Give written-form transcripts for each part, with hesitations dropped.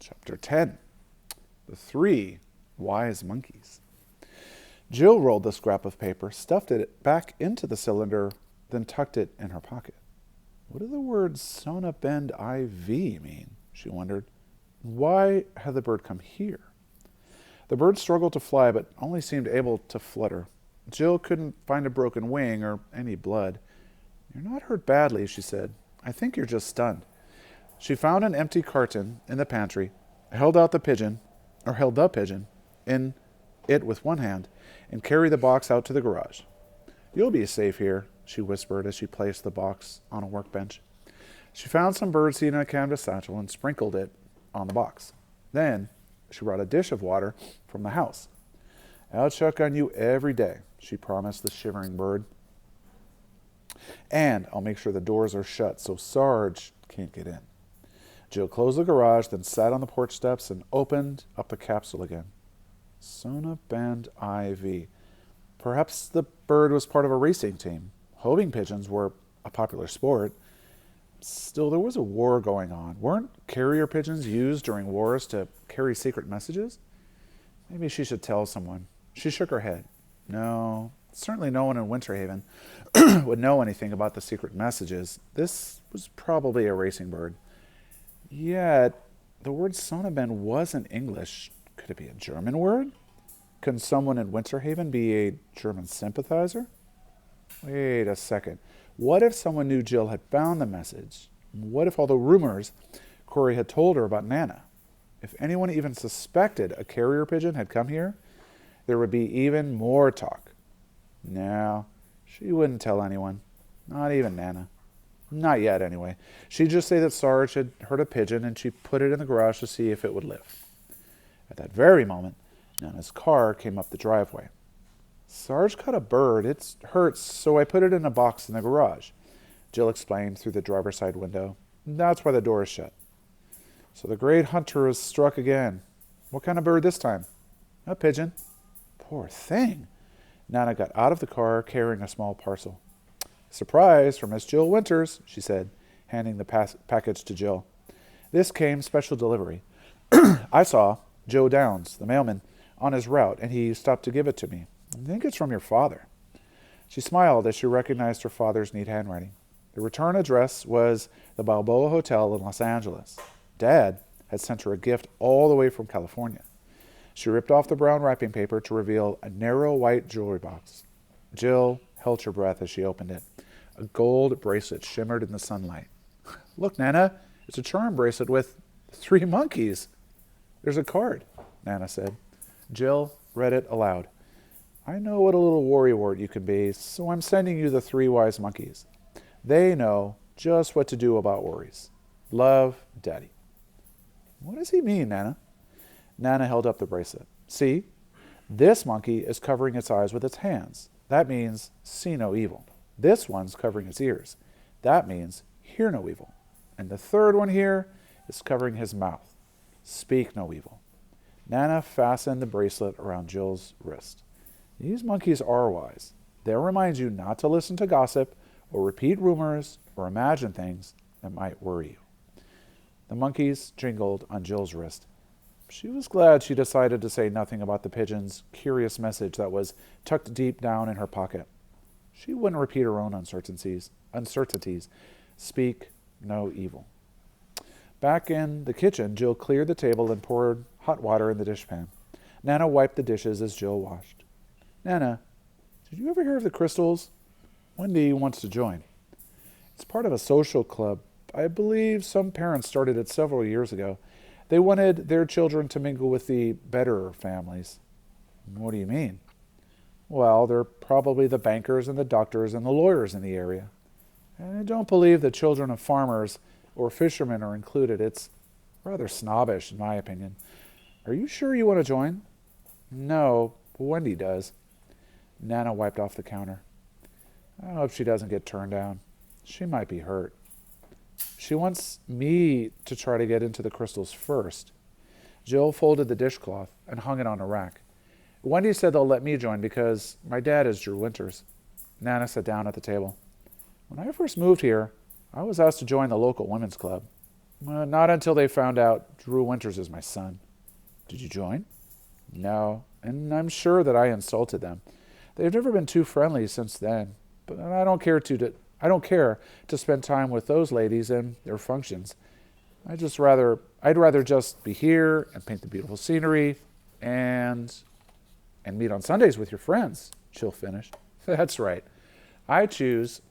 Chapter 10. The Three Wise Monkeys. Jill rolled the scrap of paper, stuffed it back into the cylinder, then tucked it in her pocket. What do the words Sona Bend IV mean? She wondered. Why had the bird come here? The bird struggled to fly, but only seemed able to flutter. Jill couldn't find a broken wing or any blood. You're not hurt badly, she said. I think you're just stunned. She found an empty carton in the pantry, held the pigeon in it with one hand, and carried the box out to the garage. You'll be safe here, she whispered as she placed the box on a workbench. She found some birdseed in a canvas satchel and sprinkled it on the box. Then she brought a dish of water from the house. I'll check on you every day, she promised the shivering bird. And I'll make sure the doors are shut so Sarge can't get in. Jill closed the garage, then sat on the porch steps and opened up the capsule again. Sona Bend IV. Perhaps the bird was part of a racing team. Homing pigeons were a popular sport. Still, there was a war going on. Weren't carrier pigeons used during wars to carry secret messages? Maybe she should tell someone. She shook her head. No, certainly no one in Winter Haven would know anything about the secret messages. This was probably a racing bird. Yet, the word Sona Bend wasn't English. Could it be a German word? Can someone in Winter Haven be a German sympathizer? Wait a second. What if someone knew Jill had found the message? What if all the rumors Corey had told her about Nana? If anyone even suspected a carrier pigeon had come here, there would be even more talk. No, she wouldn't tell anyone. Not even Nana. Not yet, anyway. She'd just say that Sarge had heard a pigeon and she put it in the garage to see if it would live. At that very moment, Nana's car came up the driveway. Sarge caught a bird. It hurts, so I put it in a box in the garage, Jill explained through the driver's side window. That's why the door is shut. So the great hunter has struck again. What kind of bird this time? A pigeon. Poor thing. Nana got out of the car carrying a small parcel. Surprise for Miss Jill Winters, she said, handing the package to Jill. This came special delivery. I saw Joe Downs, the mailman, on his route, and he stopped to give it to me. I think it's from your father. She smiled as she recognized her father's neat handwriting. The return address was the Balboa Hotel in Los Angeles. Dad had sent her a gift all the way from California. She ripped off the brown wrapping paper to reveal a narrow white jewelry box. Jill held her breath as she opened it. A gold bracelet shimmered in the sunlight. Look, Nana, it's a charm bracelet with 3 monkeys. There's a card, Nana said. Jill read it aloud. I know what a little worrywart you can be, so I'm sending you the 3 wise monkeys. They know just what to do about worries. Love, Daddy. What does he mean, Nana? Nana held up the bracelet. See? This monkey is covering its eyes with its hands. That means see no evil. This one's covering its ears. That means hear no evil. And the third one here is covering his mouth. Speak no evil. Nana fastened the bracelet around Jill's wrist. These monkeys are wise. They'll remind you not to listen to gossip or repeat rumors or imagine things that might worry you. The monkeys jingled on Jill's wrist. She was glad she decided to say nothing about the pigeon's curious message that was tucked deep down in her pocket. She wouldn't repeat her own uncertainties. Speak no evil. Back in the kitchen, Jill cleared the table and poured hot water in the dishpan. Nana wiped the dishes as Jill washed. Nana, did you ever hear of the Crystals? Wendy wants to join. It's part of a social club. I believe some parents started it several years ago. They wanted their children to mingle with the better families. What do you mean? Well, they're probably the bankers and the doctors and the lawyers in the area. And I don't believe the children of farmers or fishermen are included. It's rather snobbish, in my opinion. Are you sure you want to join? No, but Wendy does. Nana wiped off the counter. I hope she doesn't get turned down. She might be hurt. She wants me to try to get into the Crystals first. Jill folded the dishcloth and hung it on a rack. Wendy said they'll let me join because my dad is Drew Winters. Nana sat down at the table. When I first moved here, I was asked to join the local women's club. Not until they found out Drew Winters is my son. Did you join? No, and I'm sure that I insulted them. They've never been too friendly since then, but I don't care to spend time with those ladies and their functions. I'd rather just be here and paint the beautiful scenery and meet on Sundays with your friends, Jill finished. That's right. I choose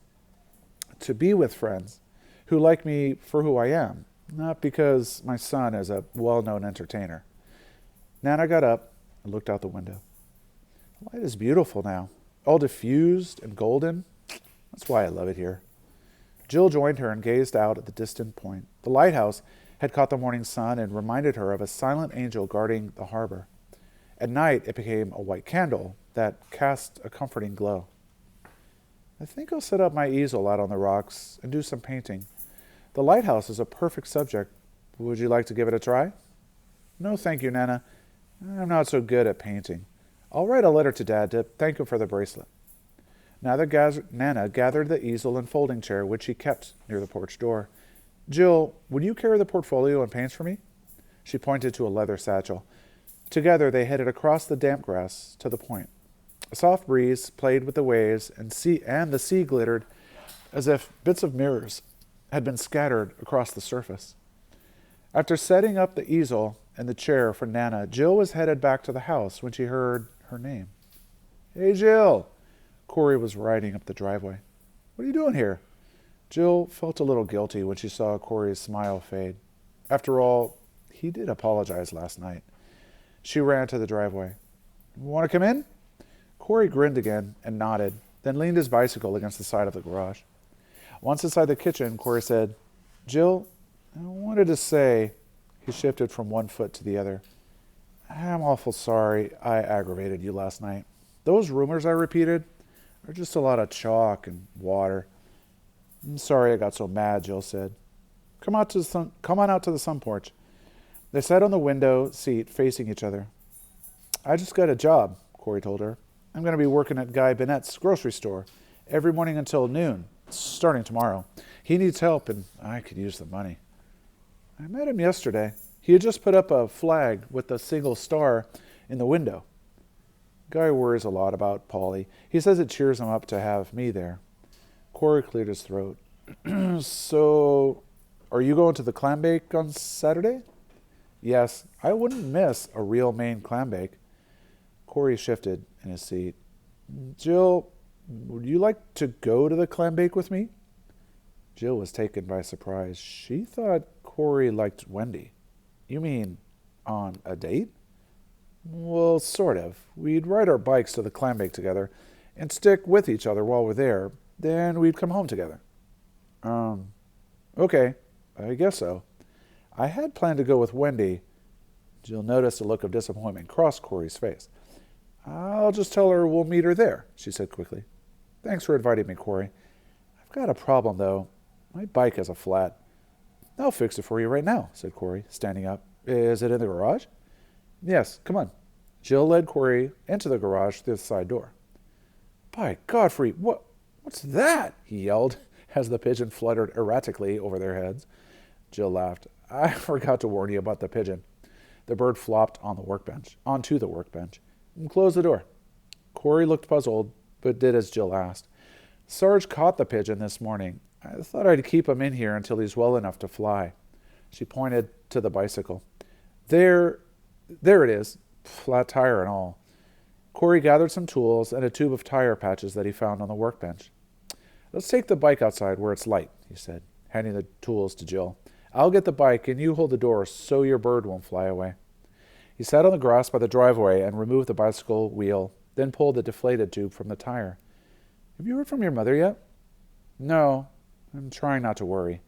to be with friends who like me for who I am, not because my son is a well-known entertainer. Nana got up and looked out the window. The light is beautiful now, all diffused and golden. That's why I love it here. Jill joined her and gazed out at the distant point. The lighthouse had caught the morning sun and reminded her of a silent angel guarding the harbor. At night, it became a white candle that cast a comforting glow. I think I'll set up my easel out on the rocks and do some painting. The lighthouse is a perfect subject. Would you like to give it a try? No, thank you, Nana. I'm not so good at painting. I'll write a letter to Dad to thank him for the bracelet. Nana gathered the easel and folding chair, which she kept near the porch door. Jill, would you carry the portfolio and paints for me? She pointed to a leather satchel. Together they headed across the damp grass to the point. A soft breeze played with the waves, and the sea glittered as if bits of mirrors had been scattered across the surface. After setting up the easel and the chair for Nana, Jill was headed back to the house when she heard her name. Hey, Jill! Corey was riding up the driveway. What are you doing here? Jill felt a little guilty when she saw Corey's smile fade. After all, he did apologize last night. She ran to the driveway. Want to come in? Corey grinned again and nodded, then leaned his bicycle against the side of the garage. Once inside the kitchen, Corey said, Jill, I wanted to say, he shifted from one foot to the other. I'm awful sorry I aggravated you last night. Those rumors I repeated are just a lot of chalk and water. I'm sorry I got so mad, Jill said. Come on out to the sun porch. They sat on the window seat facing each other. I just got a job, Corey told her. I'm going to be working at Guy Bennett's grocery store every morning until noon, starting tomorrow. He needs help, and I could use the money. I met him yesterday. He had just put up a flag with a single star in the window. Guy worries a lot about Polly. He says it cheers him up to have me there. Corey cleared his throat. So, are you going to the clam bake on Saturday? Yes, I wouldn't miss a real Maine clam bake. Corey shifted in his seat. Jill, would you like to go to the clam bake with me? Jill was taken by surprise. She thought Corey liked Wendy. You mean on a date? Well, sort of. We'd ride our bikes to the clam bake together and stick with each other while we're there. Then we'd come home together. Okay, I guess so. I had planned to go with Wendy. Jill noticed a look of disappointment cross Corey's face. I'll just tell her we'll meet her there, she said quickly. Thanks for inviting me, Corey. I've got a problem, though. My bike has a flat. I'll fix it for you right now, said Corey, standing up. Is it in the garage? Yes, come on. Jill led Corey into the garage through the side door. By Godfrey, what's that? He yelled as the pigeon fluttered erratically over their heads. Jill laughed. I forgot to warn you about the pigeon. The bird flopped onto the workbench, and closed the door. Corey looked puzzled, but did as Jill asked. Sarge caught the pigeon this morning. I thought I'd keep him in here until he's well enough to fly. She pointed to the bicycle. There it is, flat tire and all. Corey gathered some tools and a tube of tire patches that he found on the workbench. Let's take the bike outside where it's light, he said, handing the tools to Jill. I'll get the bike and you hold the door so your bird won't fly away. He sat on the grass by the driveway and removed the bicycle wheel, then pulled the deflated tube from the tire. Have you heard from your mother yet? No, I'm trying not to worry.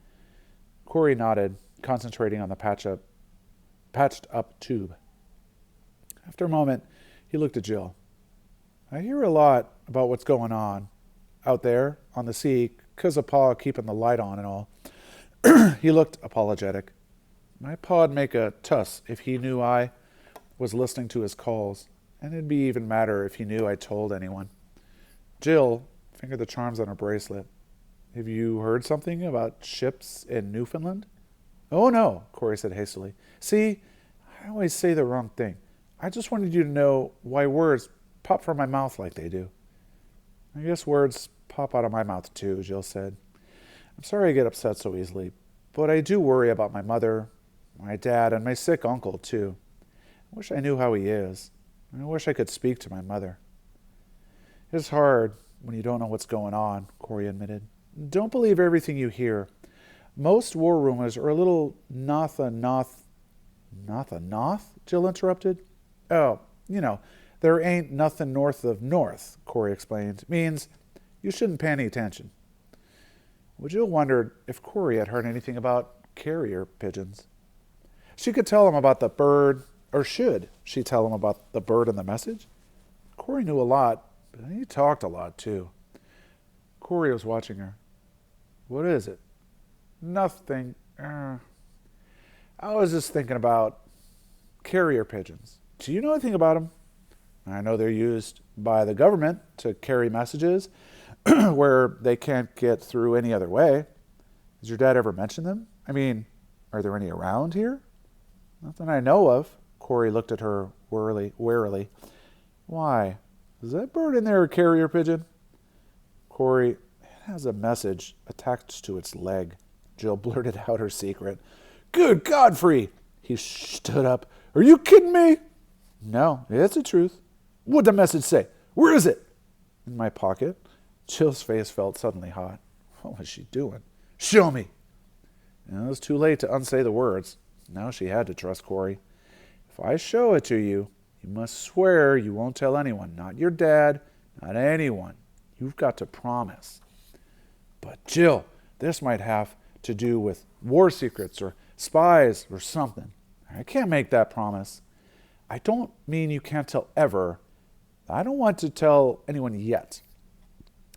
Corey nodded, concentrating on the patched up tube. After a moment, he looked at Jill. I hear a lot about what's going on out there on the sea, 'cause of Pa keeping the light on and all. He looked apologetic. My Pa'd make a tuss if he knew I was listening to his calls, and it'd be even madder if he knew I told anyone. Jill fingered the charms on her bracelet. Have you heard something about ships in Newfoundland? Oh, no, Corey said hastily. See, I always say the wrong thing. I just wanted you to know why words pop from my mouth like they do. I guess words pop out of my mouth too, Jill said. I'm sorry I get upset so easily, but I do worry about my mother, my dad, and my sick uncle too. I wish I knew how he is. I wish I could speak to my mother. It's hard when you don't know what's going on, Corey admitted. Don't believe everything you hear. Most war rumors are a little noth, Jill interrupted. Oh, there ain't nothing north of north, Corey explained. Means you shouldn't pay any attention. Well, Jill wondered if Corey had heard anything about carrier pigeons. She could tell him about the bird, or should she tell him about the bird and the message? Corey knew a lot, but he talked a lot too. Corey was watching her. What is it? Nothing. I was just thinking about carrier pigeons. Do you know anything about them? I know they're used by the government to carry messages where they can't get through any other way. Has your dad ever mentioned them? I mean, are there any around here? Nothing I know of. Corey looked at her warily. Why? Is that bird in there a carrier pigeon? Corey, it has a message attached to its leg. Jill blurted out her secret. Good Godfrey! He stood up. Are you kidding me? No, it's the truth. What'd the message say? Where is it? In my pocket. Jill's face felt suddenly hot. What was she doing? Show me. It was too late to unsay the words. Now she had to trust Corey. If I show it to you, you must swear you won't tell anyone. Not your dad, not anyone. You've got to promise. But Jill, this might have to do with war secrets or spies or something. I can't make that promise. I don't mean you can't tell ever. I don't want to tell anyone yet.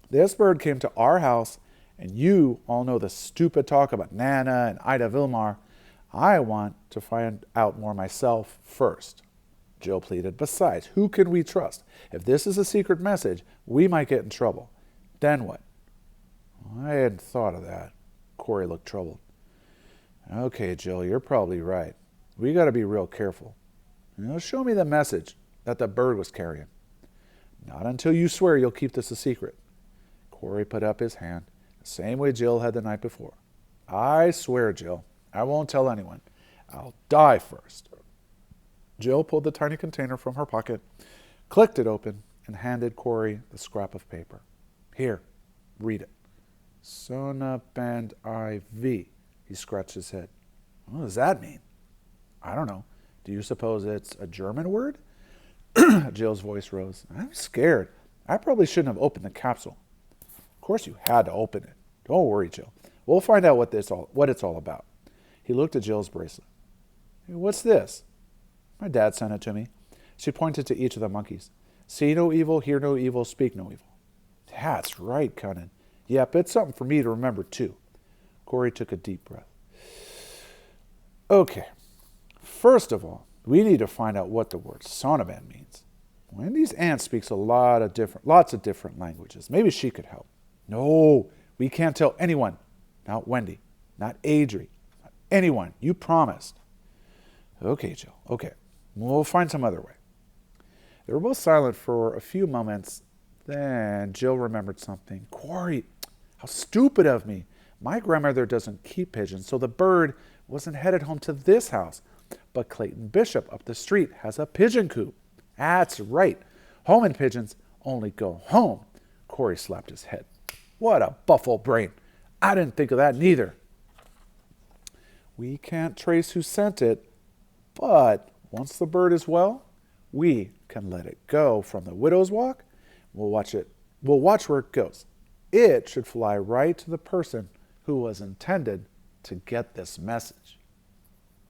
This bird came to our house, and you all know the stupid talk about Nana and Ida Vilmar. I want to find out more myself first. Jill pleaded. Besides, who can we trust? If this is a secret message, we might get in trouble. Then what? I hadn't thought of that. Corey looked troubled. Okay, Jill, you're probably right. We got to be real careful. Show me the message that the bird was carrying. Not until you swear you'll keep this a secret. Corey put up his hand, the same way Jill had the night before. I swear, Jill, I won't tell anyone. I'll die first. Jill pulled the tiny container from her pocket, clicked it open, and handed Corey the scrap of paper. Here, read it. Sona Band IV. He scratched his head. What does that mean? I don't know. Do you suppose it's a German word? Jill's voice rose. I'm scared. I probably shouldn't have opened the capsule. Of course you had to open it. Don't worry, Jill. We'll find out what it's all about. He looked at Jill's bracelet. Hey, what's this? My dad sent it to me. She pointed to each of the monkeys. See no evil, hear no evil, speak no evil. That's right, Cunnin. Yep, it's something for me to remember, too. Corey took a deep breath. Okay. First of all, we need to find out what the word sonoban means. Wendy's aunt speaks lots of different languages. Maybe she could help. No, we can't tell anyone. Not Wendy. Not Adri. Not anyone. You promised. Okay, Jill. Okay. We'll find some other way. They were both silent for a few moments. Then Jill remembered something. Corey, how stupid of me. My grandmother doesn't keep pigeons, so the bird wasn't headed home to this house. But Clayton Bishop up the street has a pigeon coop. That's right. Home pigeons only go home. Corey slapped his head. What a buffalo brain. I didn't think of that neither. We can't trace who sent it, but once the bird is well, we can let it go from the widow's walk. We'll watch where it goes. It should fly right to the person who was intended to get this message.